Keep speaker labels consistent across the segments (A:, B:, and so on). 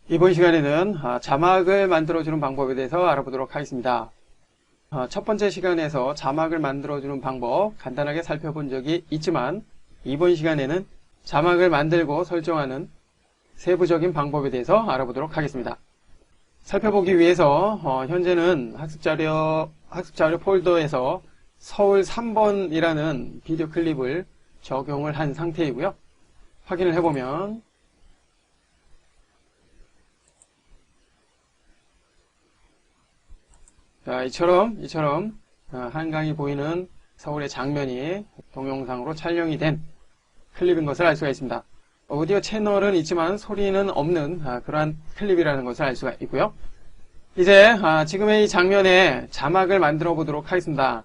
A: 이번 시간에는 자막을 만들어주는 방법에 대해서 알아보도록 하겠습니다. 첫 번째 시간에서 자막을 만들어주는 방법 간단하게 살펴본 적이 있지만 이번 시간에는 자막을 만들고 설정하는 세부적인 방법에 대해서 알아보도록 하겠습니다. 살펴보기 위해서 현재는 학습자료 폴더에서 서울 3번이라는 비디오 클립을 적용을 한 상태이고요. 확인을 해보면 자, 이처럼 한강이 보이는 서울의 장면이 동영상으로 촬영이 된 클립인 것을 알 수가 있습니다. 오디오 채널은 있지만 소리는 없는 그러한 클립이라는 것을 알 수가 있고요. 이제 지금의 이 장면에 자막을 만들어 보도록 하겠습니다.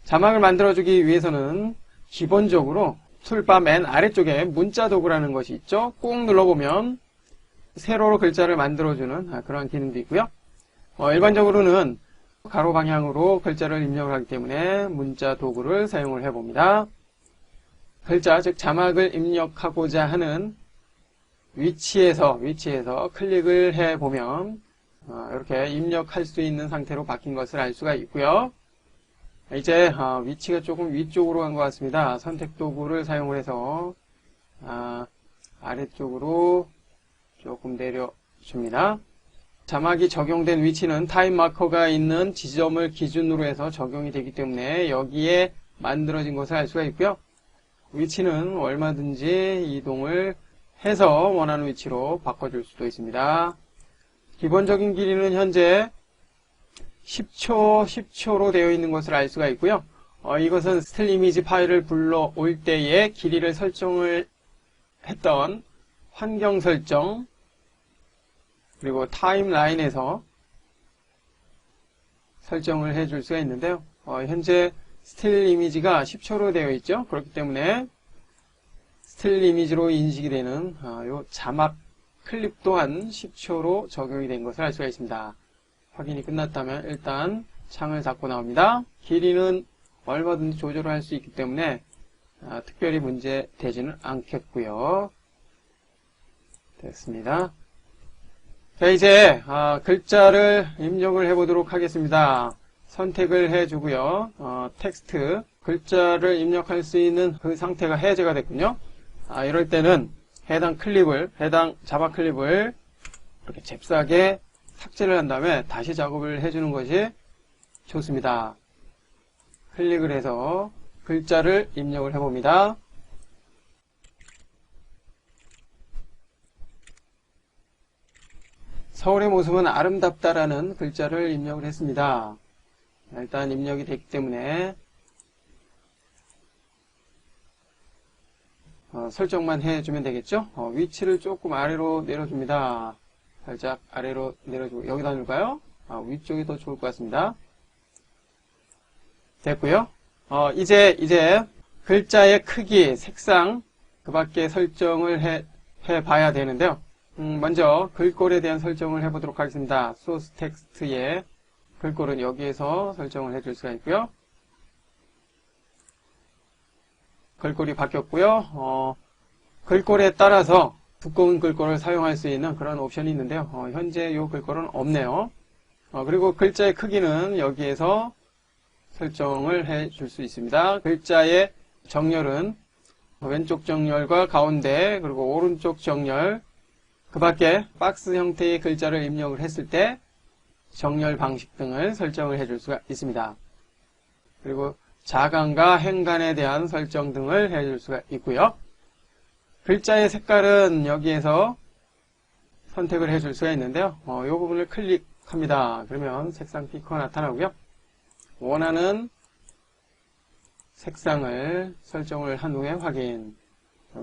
A: 자막을 만들어주기 위해서는 기본적으로 툴바 맨 아래쪽에 문자 도구라는 것이 있죠. 꾹 눌러보면 세로로 글자를 만들어주는 그러한 기능도 있고요. 일반적으로는 가로 방향으로 글자를 입력을 하기 때문에 문자 도구를 사용을 해봅니다. 글자, 즉 자막을 입력하고자 하는 위치에서 클릭을 해보면 이렇게 입력할 수 있는 상태로 바뀐 것을 알 수가 있고요. 이제 위치가 조금 위쪽으로 간 것 같습니다. 선택 도구를 사용을 해서 아래쪽으로 조금 내려줍니다. 자막이 적용된 위치는 타임 마커가 있는 지점을 기준으로 해서 적용이 되기 때문에 여기에 만들어진 것을 알 수가 있고요. 위치는 얼마든지 이동을 해서 원하는 위치로 바꿔줄 수도 있습니다. 기본적인 길이는 현재 10초로 되어 있는 것을 알 수가 있고요. 이것은 스틸 이미지 파일을 불러올 때의 길이를 설정을 했던 환경 설정 그리고 타임라인에서 설정을 해줄 수가 있는데요. 현재 스틸 이미지가 10초로 되어 있죠. 그렇기 때문에 스틸 이미지로 인식이 되는 요 자막 클립 또한 10초로 적용이 된 것을 알 수가 있습니다. 확인이 끝났다면 일단 창을 닫고 나옵니다. 길이는 얼마든지 조절을 할 수 있기 때문에 특별히 문제 되지는 않겠고요. 됐습니다. 자, 이제 글자를 입력을 해보도록 하겠습니다. 선택을 해주고요. 텍스트, 글자를 입력할 수 있는 그 상태가 해제가 됐군요. 이럴 때는 해당 자막 클립을 이렇게 잽싸게 삭제를 한 다음에 다시 작업을 해주는 것이 좋습니다. 클릭을 해서 글자를 입력을 해봅니다. 서울의 모습은 아름답다라는 글자를 입력을 했습니다. 일단 입력이 됐기 때문에 설정만 해주면 되겠죠. 위치를 조금 아래로 내려줍니다. 살짝 아래로 내려주고 여기다 놓을까요? 위쪽이 더 좋을 것 같습니다. 됐고요. 이제 글자의 크기, 색상 그 밖에 설정을 해 봐야 되는데요. 먼저 글꼴에 대한 설정을 해보도록 하겠습니다. 소스 텍스트의 글꼴은 여기에서 설정을 해줄 수가 있고요. 글꼴이 바뀌었고요. 글꼴에 따라서 두꺼운 글꼴을 사용할 수 있는 그런 옵션이 있는데요. 현재 이 글꼴은 없네요. 그리고 글자의 크기는 여기에서 설정을 해줄 수 있습니다. 글자의 정렬은 왼쪽 정렬과 가운데 그리고 오른쪽 정렬 그 밖에 박스 형태의 글자를 입력을 했을 때 정렬 방식 등을 설정을 해줄 수가 있습니다. 그리고 자간과 행간에 대한 설정 등을 해줄 수가 있고요. 글자의 색깔은 여기에서 선택을 해줄 수가 있는데요. 이 부분을 클릭합니다. 그러면 색상 피커가 나타나고요. 원하는 색상을 설정을 한 후에 확인.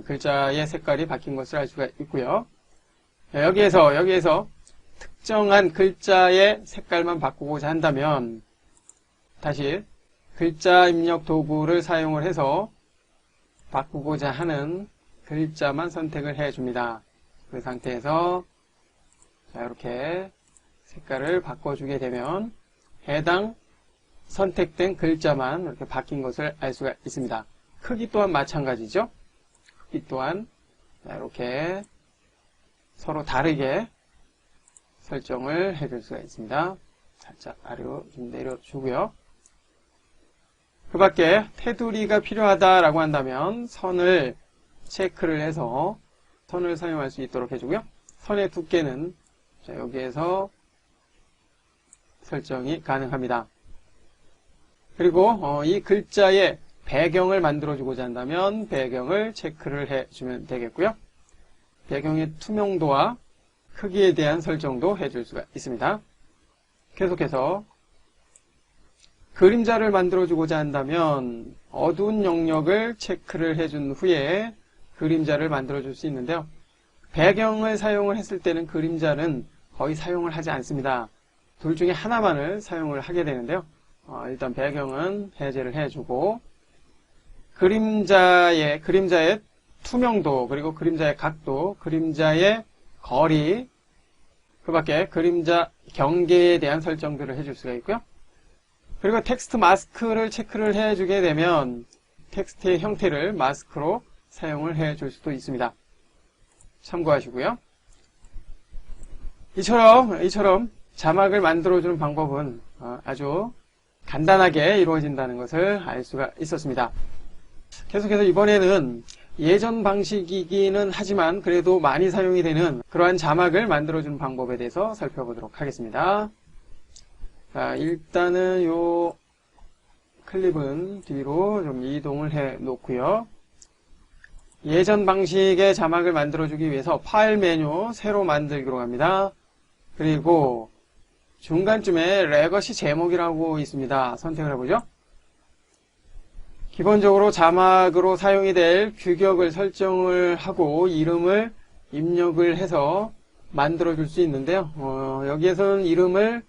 A: 글자의 색깔이 바뀐 것을 알 수가 있고요. 여기에서 특정한 글자의 색깔만 바꾸고자 한다면 다시 글자 입력 도구를 사용을 해서 바꾸고자 하는 글자만 선택을 해줍니다. 그 상태에서 이렇게 색깔을 바꿔주게 되면 해당 선택된 글자만 이렇게 바뀐 것을 알 수가 있습니다. 크기 또한 마찬가지죠. 크기 또한 이렇게 서로 다르게 설정을 해줄 수가 있습니다. 살짝 아래로 좀 내려주고요. 그 밖에 테두리가 필요하다라고 한다면 선을 체크를 해서 선을 사용할 수 있도록 해주고요. 선의 두께는 여기에서 설정이 가능합니다. 그리고 이 글자의 배경을 만들어주고자 한다면 배경을 체크를 해주면 되겠고요. 배경의 투명도와 크기에 대한 설정도 해줄 수가 있습니다. 계속해서 그림자를 만들어주고자 한다면 어두운 영역을 체크를 해준 후에 그림자를 만들어줄 수 있는데요. 배경을 사용을 했을 때는 그림자는 거의 사용을 하지 않습니다. 둘 중에 하나만을 사용을 하게 되는데요. 일단 배경은 해제를 해주고 그림자의 투명도, 그리고 그림자의 각도, 그림자의 거리, 그 밖에 그림자 경계에 대한 설정들을 해줄 수가 있고요. 그리고 텍스트 마스크를 체크를 해주게 되면 텍스트의 형태를 마스크로 사용을 해줄 수도 있습니다. 참고하시고요. 이처럼 자막을 만들어주는 방법은 아주 간단하게 이루어진다는 것을 알 수가 있었습니다. 계속해서 이번에는 예전 방식이기는 하지만 그래도 많이 사용이 되는 그러한 자막을 만들어주는 방법에 대해서 살펴보도록 하겠습니다. 자, 일단은 요 클립은 뒤로 좀 이동을 해 놓고요. 예전 방식의 자막을 만들어주기 위해서 파일 메뉴 새로 만들기로 합니다. 그리고 중간쯤에 레거시 제목이라고 있습니다. 선택을 해보죠. 기본적으로 자막으로 사용이 될 규격을 설정을 하고 이름을 입력을 해서 만들어줄 수 있는데요. 여기에서는 이름을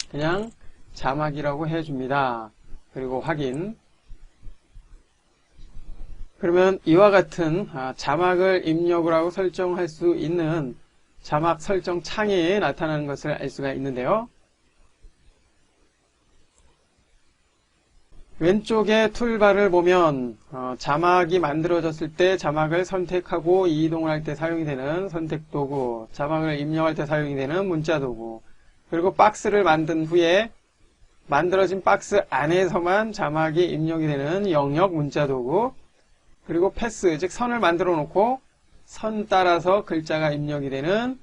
A: 그냥 자막이라고 해줍니다. 그리고 확인. 그러면 이와 같은 자막을 입력을 하고 설정할 수 있는 자막 설정 창이 나타나는 것을 알 수가 있는데요. 왼쪽에 툴바를 보면 자막이 만들어졌을 때 자막을 선택하고 이동을 할 때 사용이 되는 선택도구, 자막을 입력할 때 사용이 되는 문자도구, 그리고 박스를 만든 후에 만들어진 박스 안에서만 자막이 입력이 되는 영역 문자도구, 그리고 패스, 즉 선을 만들어 놓고 선 따라서 글자가 입력이 되는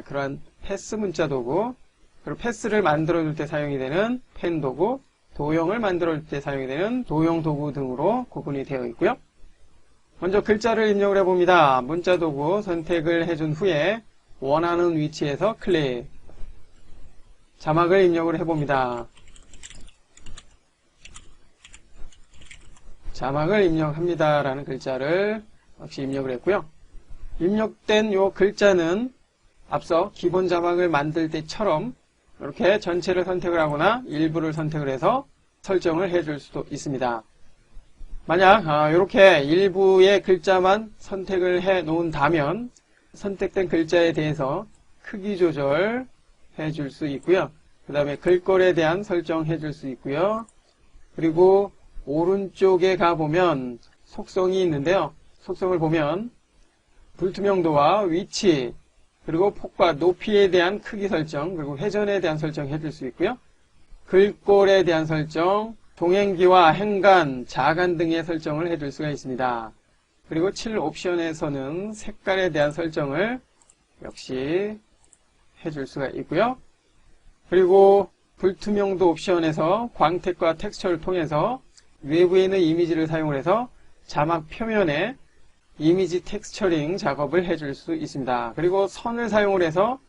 A: 그러한 패스 문자도구, 그리고 패스를 만들어줄 때 사용이 되는 펜 도구, 도형을 만들어줄 때 사용이 되는 도형 도구 등으로 구분이 되어 있고요. 먼저 글자를 입력을 해봅니다. 문자도구 선택을 해준 후에 원하는 위치에서 클릭. 자막을 입력을 해봅니다. 자막을 입력합니다 라는 글자를 역시 입력을 했고요. 입력된 요 글자는 앞서 기본 자막을 만들 때처럼 이렇게 전체를 선택을 하거나 일부를 선택을 해서 설정을 해줄 수도 있습니다. 만약 이렇게 일부의 글자만 선택을 해 놓은다면 선택된 글자에 대해서 크기 조절 해줄 수 있고요. 그 다음에 글꼴에 대한 설정 해줄 수 있고요. 그리고 오른쪽에 가보면 속성이 있는데요. 속성을 보면 불투명도와 위치, 그리고 폭과 높이에 대한 크기 설정, 그리고 회전에 대한 설정 해줄 수 있고요. 글꼴에 대한 설정, 동행기와 행간, 자간 등의 설정을 해줄 수가 있습니다. 그리고 7 옵션에서는 색깔에 대한 설정을 역시 해줄 수가 있고요. 그리고 불투명도 옵션에서 광택과 텍스처를 통해서 외부에 있는 이미지를 사용을 해서 자막 표면에 이미지 텍스처링 작업을 해줄 수 있습니다. 그리고 선을 사용을 해서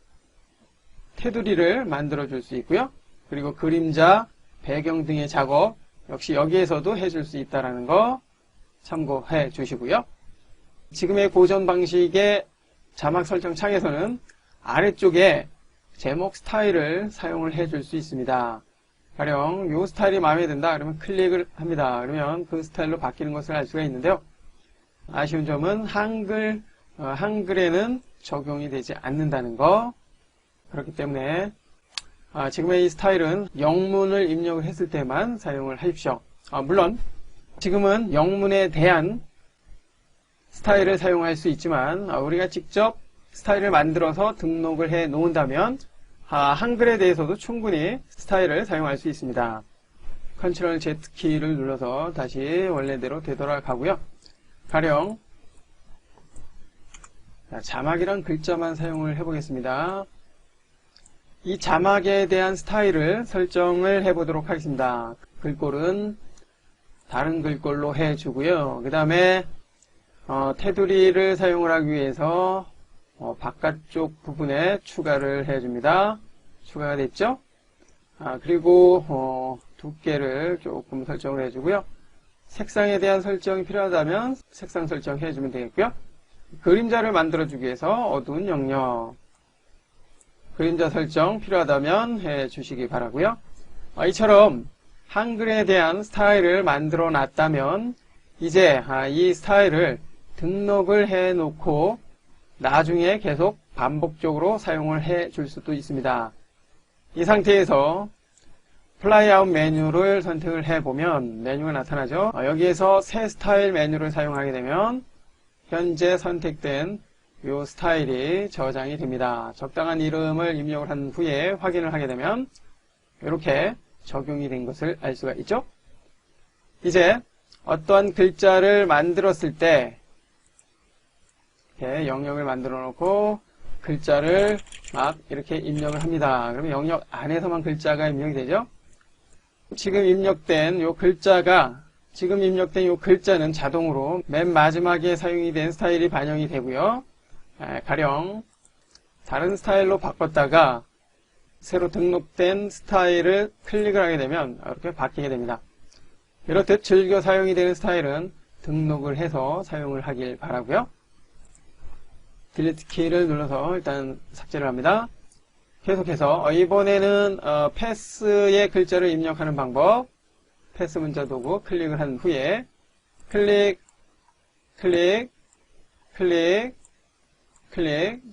A: 테두리를 만들어 줄 수 있고요. 그리고 그림자, 배경 등의 작업 역시 여기에서도 해줄 수 있다는 거 참고해 주시고요. 지금의 고전 방식의 자막 설정 창에서는 아래쪽에 제목 스타일을 사용을 해줄 수 있습니다. 가령 이 스타일이 마음에 든다 그러면 클릭을 합니다. 그러면 그 스타일로 바뀌는 것을 알 수가 있는데요. 아쉬운 점은 한글에는 적용이 되지 않는다는 거. 그렇기 때문에 지금의 이 스타일은 영문을 입력을 했을 때만 사용을 하십시오. 물론 지금은 영문에 대한 스타일을 사용할 수 있지만 우리가 직접 스타일을 만들어서 등록을 해 놓은다면 한글에 대해서도 충분히 스타일을 사용할 수 있습니다. 컨트롤 Z키를 눌러서 다시 원래대로 되돌아가고요. 가령 자막이란 글자만 사용을 해보겠습니다. 이 자막에 대한 스타일을 설정을 해보도록 하겠습니다. 글꼴은 다른 글꼴로 해주고요. 그 다음에 테두리를 사용을 하기 위해서 바깥쪽 부분에 추가를 해줍니다. 추가가 됐죠? 그리고 두께를 조금 설정을 해주고요. 색상에 대한 설정이 필요하다면 색상 설정해주면 되겠고요. 그림자를 만들어주기 위해서 어두운 영역, 그림자 설정 필요하다면 해주시기 바라고요. 이처럼 한글에 대한 스타일을 만들어 놨다면 이제 이 스타일을 등록을 해 놓고 나중에 계속 반복적으로 사용을 해 줄 수도 있습니다. 이 상태에서 플라이아웃 메뉴를 선택을 해보면 메뉴가 나타나죠. 여기에서 새 스타일 메뉴를 사용하게 되면 현재 선택된 이 스타일이 저장이 됩니다. 적당한 이름을 입력을 한 후에 확인을 하게 되면 이렇게 적용이 된 것을 알 수가 있죠. 이제 어떠한 글자를 만들었을 때 이렇게 영역을 만들어 놓고 글자를 막 이렇게 입력을 합니다. 그러면 영역 안에서만 글자가 입력이 되죠. 지금 입력된 이 글자는 자동으로 맨 마지막에 사용이 된 스타일이 반영이 되고요. 가령 다른 스타일로 바꿨다가 새로 등록된 스타일을 클릭을 하게 되면 이렇게 바뀌게 됩니다. 이렇듯 즐겨 사용이 되는 스타일은 등록을 해서 사용을 하길 바라고요. 딜리트 키를 눌러서 일단 삭제를 합니다. 계속해서 이번에는 패스의 글자를 입력하는 방법, 패스 문자 도구 클릭을 한 후에 클릭,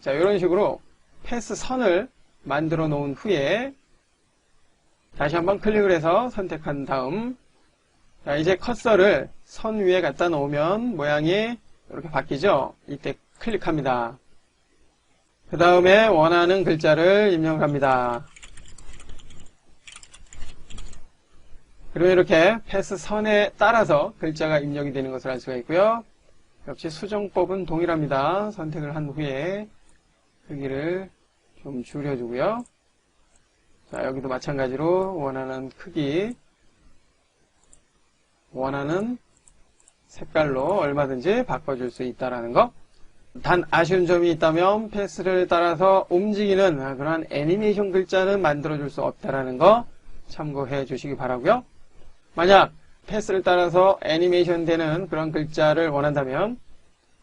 A: 자 이런 식으로 패스 선을 만들어 놓은 후에 다시 한번 클릭을 해서 선택한 다음, 자 이제 커서를 선 위에 갖다 놓으면 모양이 이렇게 바뀌죠. 이때 클릭합니다. 그 다음에 원하는 글자를 입력합니다. 그러면 이렇게 패스 선에 따라서 글자가 입력이 되는 것을 알 수가 있고요. 역시 수정법은 동일합니다. 선택을 한 후에 크기를 좀 줄여주고요. 자, 여기도 마찬가지로 원하는 크기, 원하는 색깔로 얼마든지 바꿔줄 수 있다는 거. 단 아쉬운 점이 있다면 패스를 따라서 움직이는 그런 애니메이션 글자는 만들어줄 수 없다는 거 참고해 주시기 바라고요. 만약 패스를 따라서 애니메이션 되는 그런 글자를 원한다면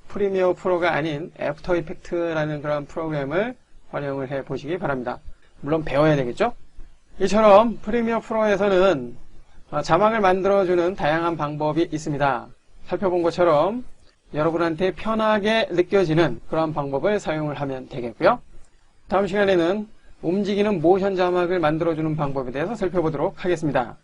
A: 프리미어 프로가 아닌 애프터 이펙트라는 그런 프로그램을 활용을 해 보시기 바랍니다. 물론 배워야 되겠죠? 이처럼 프리미어 프로에서는 자막을 만들어주는 다양한 방법이 있습니다. 살펴본 것처럼 여러분한테 편하게 느껴지는 그런 방법을 사용을 하면 되겠고요. 다음 시간에는 움직이는 모션 자막을 만들어주는 방법에 대해서 살펴보도록 하겠습니다.